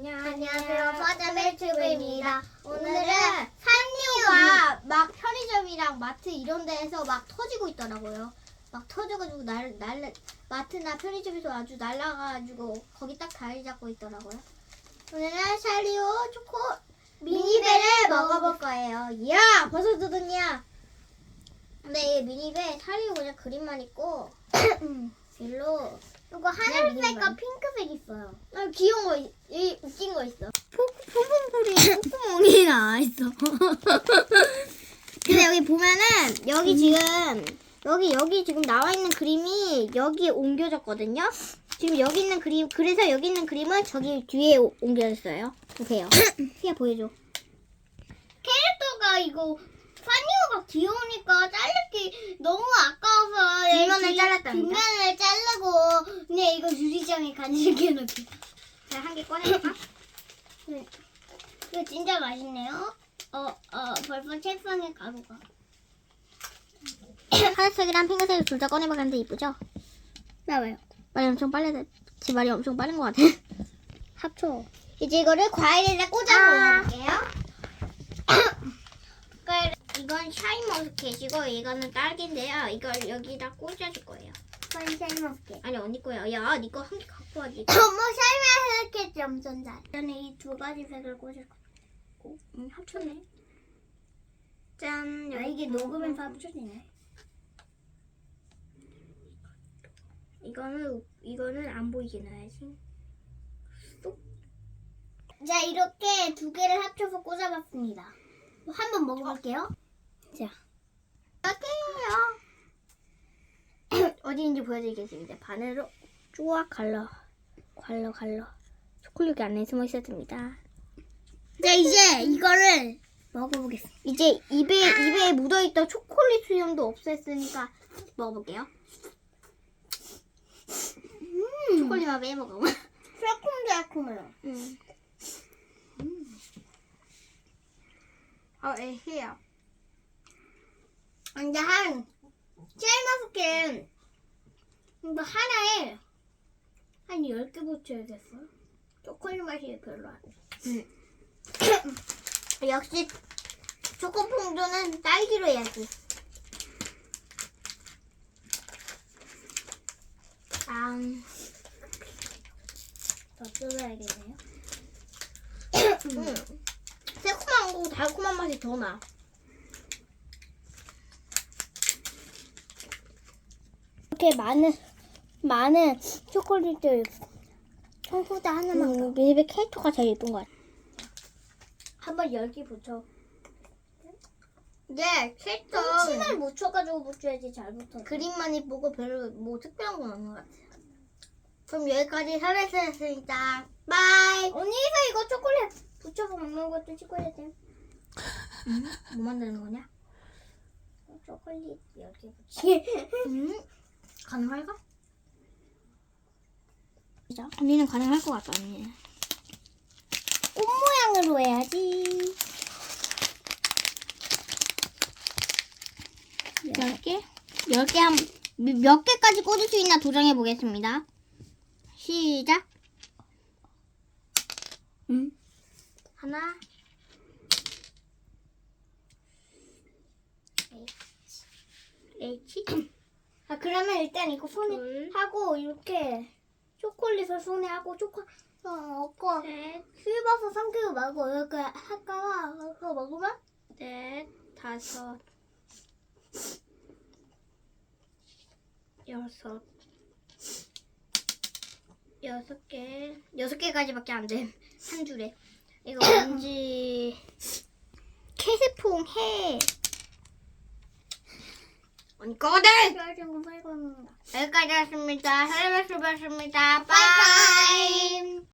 안녕하세요. 퍼자매 튜브입니다. 오늘은 산리오가 막 편의점이랑 마트 이런 데에서 막 터지고 있더라고요. 막 터져가지고 마트나 편의점에서 아주 날아가가지고 거기 딱 자리 잡고 있더라고요. 오늘은 산리오 초코 미니배를 먹어볼 거예요. 이야! 벌써 뜯었냐? 근데 이 미니배 산리오 그냥 그림만 있고 별로 이거 하늘색과 핑크색 있어요. 귀여운 거, 웃긴 거 있어. 포봉풀이 콧구멍이 나와 있어. 근데 여기 보면은 여기 지금 여기 지금 나와 있는 그림이 여기에 옮겨졌거든요. 지금 여기 있는 그림, 그래서 여기 있는 그림은 저기 뒤에 옮겨졌어요. 보세요. 희야 보여줘. 캐릭터가 이거 산리오가 귀여우니까 자르기 너무 아까워서 뒷면을 잘랐답니다. 뒷면을 자르고 근데 이거 유리장에 간직해 놓기. 자, 한 개 꺼내볼까? 네. 이거 진짜 맛있네요. 벌써 책상에 가루가. 하늘색이랑 핑크색을 둘 다 꺼내봤는데 이쁘죠? 나와요. 말이 엄청 빨리, 제 말이 엄청 빠른 것 같아. 합쳐. 이제 이거를 과일에다 꽂아 먹어볼게요. 이건 샤인머스켓이고 이거는 딸기인데요. 이걸 여기다 꽂아줄 거예요. 이건 샤인머스켓. 아니 언니 거야. 야, 니 거 한 개 갖고 와지. 엄마 샤인머스켓이 엄청 잘. 저는 이 두 가지 색을 꽂을 거고. 합쳤네. 짠. 이게 녹으면서 합쳐지네. 이거는 안 보이게 놔야지. 쏙. 자, 이렇게 두 개를 합쳐서 꽂아봤습니다. 한번 먹어볼게요. 자, 할게요. 어디인지 보여드리겠습니다. 반으로 쪼아 갈러. 초콜릿이 안에 숨어 있었습니다. 자, 이제 이거를 먹어보겠습니다. 이제 입에 묻어있던 초콜릿 수염도 없앴으니까 먹어볼게요. 초콜릿 맛 빼먹어. 새콤달콤해요. 애기야. 근데 샤인머스켓 이거 하나에 한 10개 붙여야겠어요. 초콜릿 맛이 별로 안 돼. 역시 초코퐁조는 딸기로 해야지. 더 뜯어야겠네요. 새콤한 거고 달콤한 맛이 더 나. 이렇게 많은 초콜릿들 청소다 하나만 더. 미니백 캐릭터가 제일 예쁜 것 같아. 한번 열기 붙여. 네, 캐릭터 침을 묻혀가지고 붙여야지 잘 붙어. 그림만 이쁘고 별로 뭐 특별한 건 없는 것 같아요. 그럼 여기까지 설레스였습니다. 바이. 언니가 이거 초콜릿 붙여서 먹는 것도 찍어야 돼. 뭐 만드는 거냐? 초콜릿 여기 붙이기. 가능할까? 진짜? 언니는 가능할 것 같다, 언니. 꽃 모양으로 해야지. 10개? 10개 몇 개까지 꽂을 수 있나 도전해 보겠습니다. 시작. 하나. H. 그러면 일단 이거 손에 하고 이렇게 초콜릿을 손에 하고 씹어서 삼키고 말고 이렇게 할까봐 그거 먹으면 넷, 다섯, 여섯 개까지밖에 안 돼. 한 줄에. 이거 뭔지 캐스퐁 해. 언니 꺼내! 여기까지 왔습니다. 설레발 수고하셨습니다. 빠이빠이!